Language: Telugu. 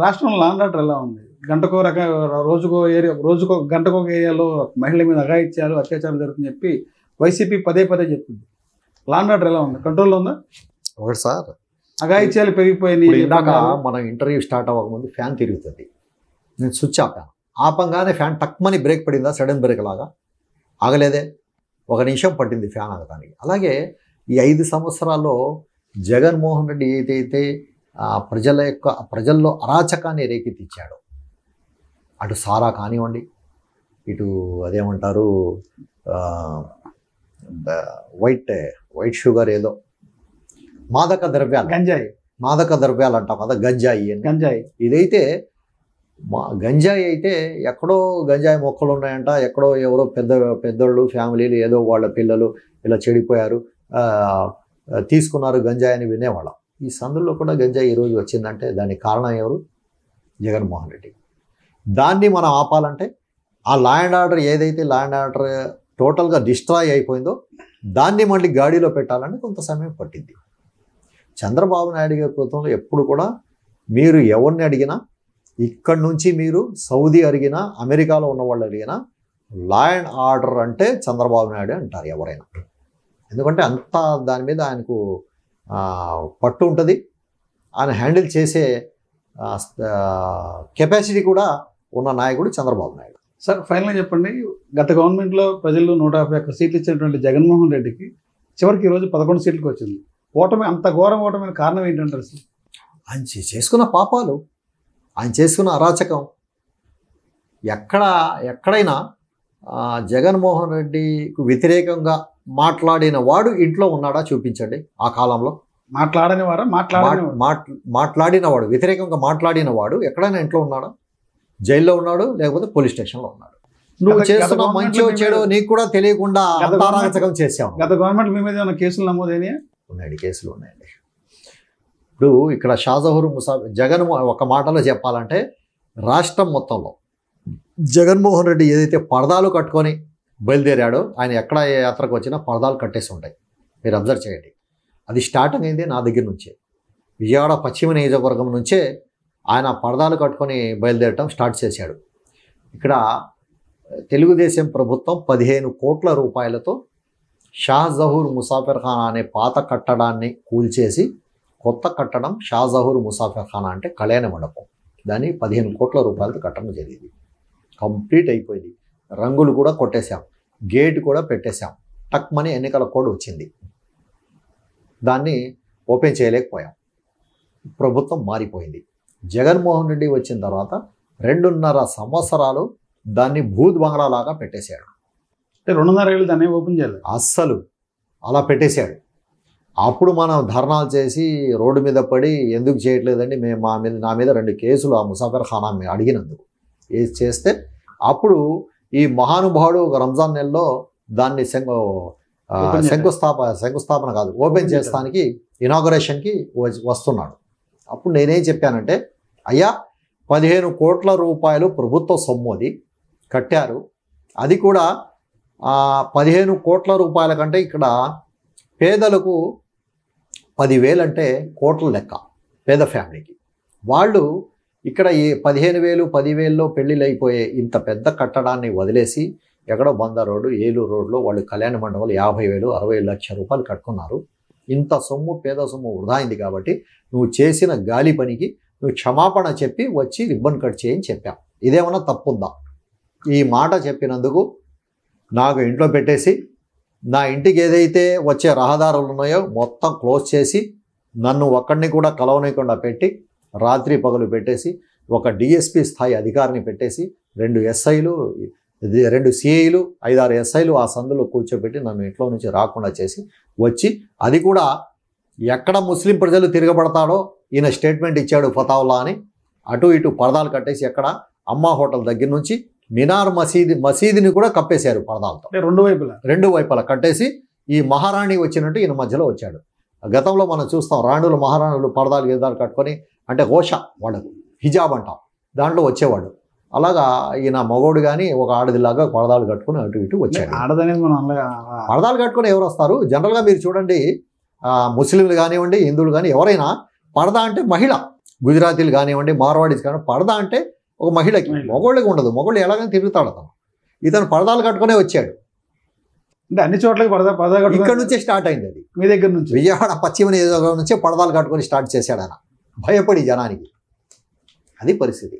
రాష్ట్రంలో లా అండ్ ఆర్డర్ ఎలా ఉంది? గంటకో రకం రోజుకో గంటకో ఏరియాలో మహిళల మీద అఘాయిత్యాలు అత్యాచారం జరుగుతుందని చెప్పి వైసీపీ పదే చెప్తుంది. లా అండ్ ఆర్డర్ ఎలా ఉంది? కంట్రోల్లో ఉందా? ఒకటి సార్, అఘాయిత్యాలు పెరిగిపోయినాయి. ఇందాక మనం ఇంటర్వ్యూ స్టార్ట్ అవ్వకముందు ఫ్యాన్ తిరుగుతుంది, నేను స్విచ్ ఆపాను. ఆపంగానే ఫ్యాన్ టక్మని బ్రేక్ పడిందా, సడన్ బ్రేక్ లాగా ఆగలేదే, 1 నిమిషం పట్టింది ఫ్యాన్ ఆగడానికి. అలాగే ఈ 5 సంవత్సరాల్లో జగన్మోహన్ రెడ్డి ఏదైతే ప్రజల్లో అరాచకాన్ని రేకెత్తిచ్చాడు, అటు సారా కానివ్వండి, ఇటు అదేమంటారు వైట్ షుగర్, ఏదో మాదక ద్రవ్యాలు, మాదక ద్రవ్యాలు అంటాం కదా, గంజాయి. ఇదైతే గంజాయి అయితే ఎక్కడో గంజాయి మొక్కలు ఉన్నాయంట, ఎక్కడో ఎవరో పెద్దోళ్ళు ఫ్యామిలీలు ఏదో వాళ్ళ పిల్లలు ఇలా చెడిపోయారు, తీసుకున్నారు గంజాయి అని వినేవాళ్ళం. ఈ సందుల్లో కూడా గంజాయి ఈరోజు వచ్చిందంటే దానికి కారణం ఎవరు? జగన్మోహన్ రెడ్డి. దాన్ని మనం ఆపాలంటే ఆ లా అండ్ ఆర్డర్ ఏదైతే లా అండ్ ఆర్డర్ టోటల్గా డిస్ట్రాయ్ అయిపోయిందో దాన్ని మళ్ళీ గాడిలో పెట్టాలంటే కొంత సమయం పట్టింది. చంద్రబాబు నాయుడు గారి ప్రభుత్వంలో ఎప్పుడు కూడా మీరు ఎవరిని అడిగినా, ఇక్కడి నుంచి మీరు సౌదీ అడిగినా, అమెరికాలో ఉన్న వాళ్ళు అడిగినా, లా అండ్ ఆర్డర్ అంటే చంద్రబాబు నాయుడు అంటారు ఎవరైనా. ఎందుకంటే అంత దాని మీద ఆయనకు పట్టు ఉంటుంది, ఆయన హ్యాండిల్ చేసే కెపాసిటీ కూడా ఉన్న నాయకుడు చంద్రబాబు నాయుడు. సార్, ఫైనల్గా చెప్పండి, గత గవర్నమెంట్లో ప్రజలు 151 సీట్లు ఇచ్చినటువంటి జగన్మోహన్ రెడ్డికి చివరికి ఈరోజు 11 సీట్లకు వచ్చింది. ఓటమి, అంత ఘోరం ఓటమైన కారణం ఏంటంటారు సార్? ఆయన చేసుకున్న పాపాలు, ఆయన చేసుకున్న అరాచకం. ఎక్కడైనా జగన్మోహన్ రెడ్డికి వ్యతిరేకంగా మాట్లాడిన వాడు ఇంట్లో ఉన్నాడా చూపించండి. ఆ కాలంలో మాట్లాడినవాడు, వ్యతిరేకంగా మాట్లాడిన వాడు ఎక్కడైనా ఇంట్లో ఉన్నాడా? జైల్లో ఉన్నాడు, లేకపోతే పోలీస్ స్టేషన్లో ఉన్నాడు. నువ్వు చేస్తున్న మంచి చెడు నీకు కూడా తెలియకుండా అరాచకం చేసావు. గత గవర్నమెంట్ మీ మీద ఏమైనా కేసులు నమోదైనాయా? ఉన్నాయండి, కేసులు ఉన్నాయండి. ఇప్పుడు ఇక్కడ షాజహూర్ ముసాఫిర్ జగన్, ఒక మాటలో చెప్పాలంటే రాష్ట్రం మొత్తంలో జగన్మోహన్ రెడ్డి ఏదైతే పరదాలు కట్టుకొని బయలుదేరాడో, ఆయన ఎక్కడ యాత్రకు వచ్చినా పరదాలు కట్టేసి ఉంటాయి, మీరు అబ్జర్వ్ చేయండి. అది స్టార్టింగ్ అయింది నా దగ్గర నుంచే, విజయవాడ పశ్చిమ నియోజకవర్గం నుంచే ఆయన పరదాలు కట్టుకొని బయలుదేరటం స్టార్ట్ చేశాడు. ఇక్కడ తెలుగుదేశం ప్రభుత్వం 15 కోట్ల రూపాయలతో షాజహూర్ ముసాఫిర్ ఖానా అనే పాత కట్టడాన్ని కూల్చేసి కొత్త కట్టడం షాజహూర్ ముసాఫిర్ ఖానా అంటే కళ్యాణ మండపం, దాన్ని 15 కోట్ల రూపాయలతో కట్టడం జరిగింది. కంప్లీట్ అయిపోయింది, రంగులు కూడా కొట్టేశాం, గేట్ కూడా పెట్టేశాం, టక్మని ఎన్నికల కోడ్ వచ్చింది, దాన్ని ఓపెన్ చేయలేకపోయాం. ప్రభుత్వం మారిపోయింది. జగన్మోహన్ రెడ్డి వచ్చిన తర్వాత 2.5 సంవత్సరాలు దాన్ని భూత్ బంగ్లాలాగా పెట్టేశాడు. 2.5 ఏళ్ళు దాన్ని ఓపెన్ చేయలేదు, అస్సలు అలా పెట్టేశాడు. అప్పుడు మనం ధర్నాలు చేసి రోడ్డు మీద పడి ఎందుకు చేయట్లేదండి, మేము నా మీద 2 కేసులు ఆ ముసాఫిర్ ఖానా అడిగినందుకు చేస్తే అప్పుడు ఈ మహానుభావుడు ఒక రంజాన్ నెలలో దాన్ని శంకుస్థాపన కాదు, ఓపెన్ చేస్తానికి ఇనాగరేషన్కి వస్తున్నాడు. అప్పుడు నేనేం చెప్పానంటే, అయ్యా 15 కోట్ల రూపాయలు ప్రభుత్వ సొమ్ము అది కట్టారు, అది కూడా 15 కోట్ల రూపాయల కంటే ఇక్కడ పేదలకు 10,000 అంటే కోట్ల లెక్క, పేద ఫ్యామిలీకి. వాళ్ళు ఇక్కడ ఈ 15,000 10,000లో పెళ్ళిళ్ళు అయిపోయే ఇంత పెద్ద కట్టడాన్ని వదిలేసి ఎక్కడో బందా రోడ్డు, ఏలూరు రోడ్లో వాళ్ళు కళ్యాణ మండపాలు 50,000 60 లక్షల రూపాయలు కట్టుకున్నారు. ఇంత సొమ్ము, పేద సొమ్ము వృధా అయింది కాబట్టి నువ్వు చేసిన గాలి పనికి నువ్వు క్షమాపణ చెప్పి వచ్చి రిబ్బన్ కట్ చేయని చెప్పాం. ఇదేమన్నా తప్పుందా? ఈ మాట చెప్పినందుకు నాకు ఇంట్లో పెట్టేసి, నా ఇంటికి ఏదైతే వచ్చే రహదారులు ఉన్నాయో మొత్తం క్లోజ్ చేసి, నన్ను ఒక్కడిని కూడా కలవనీయకుండా పెట్టి, రాత్రి పగలు పెట్టేసి, ఒక డిఎస్పీ స్థాయి అధికారిని పెట్టేసి, 2 ఎస్ఐలు, 2 సిఐలు, 5-6 ఎస్ఐలు ఆ సందులో కూర్చోబెట్టి నన్ను ఇంట్లో నుంచి రాకుండా చేసి వచ్చి, అది కూడా ఎక్కడ ముస్లిం ప్రజలు తిరగబడతాడో ఈయన స్టేట్మెంట్ ఇచ్చాడు ఫతావుల్లా అని, అటు ఇటు పరదాలు కట్టేసి, ఎక్కడ అమ్మా హోటల్ దగ్గర నుంచి మినార్ మసీదుని కూడా కప్పేశారు పరదాలతో, 2 వైపులా కట్టేసి. ఈ మహారాణి వచ్చినట్టు ఈయన మధ్యలో వచ్చాడు. గతంలో మనం చూస్తాం, రాణులు మహారాణులు పరదాలు గిరదాలు కట్టుకొని, అంటే హోష వాళ్ళకు హిజాబ్ అంటాం, దాంట్లో వచ్చేవాడు. అలాగా ఈయన మగోడు కానీ ఒక ఆడదిలాగా పరదాలు కట్టుకుని అటు ఇటు వచ్చాడు. పరదాలు కట్టుకొని ఎవరు వస్తారు? జనరల్గా మీరు చూడండి, ముస్లింలు కానివ్వండి, హిందువులు కానీ ఎవరైనా పరదా అంటే మహిళ, గుజరాతీలు కానివ్వండి, మార్వాడీస్ కానివ్వండి, పరదా అంటే ఒక మహిళకి, మగోళ్ళకి ఉండదు. మగోళ్ళు ఎలాగైనా తిరుగుతాడు అతను. ఇతను పరదాలు కట్టుకునే వచ్చాడు. అంటే అన్ని చోట్లకి పరదా కట్టుకొని ఇక్కడ నుంచే స్టార్ట్ అయింది అది. మీ దగ్గర నుంచి విజయవాడ పశ్చిమ నియోజకవర్గం నుంచే పరదాలు కట్టుకొని స్టార్ట్ చేశాడు ఆయన, భయపడి జనానికి. అది పరిస్థితి.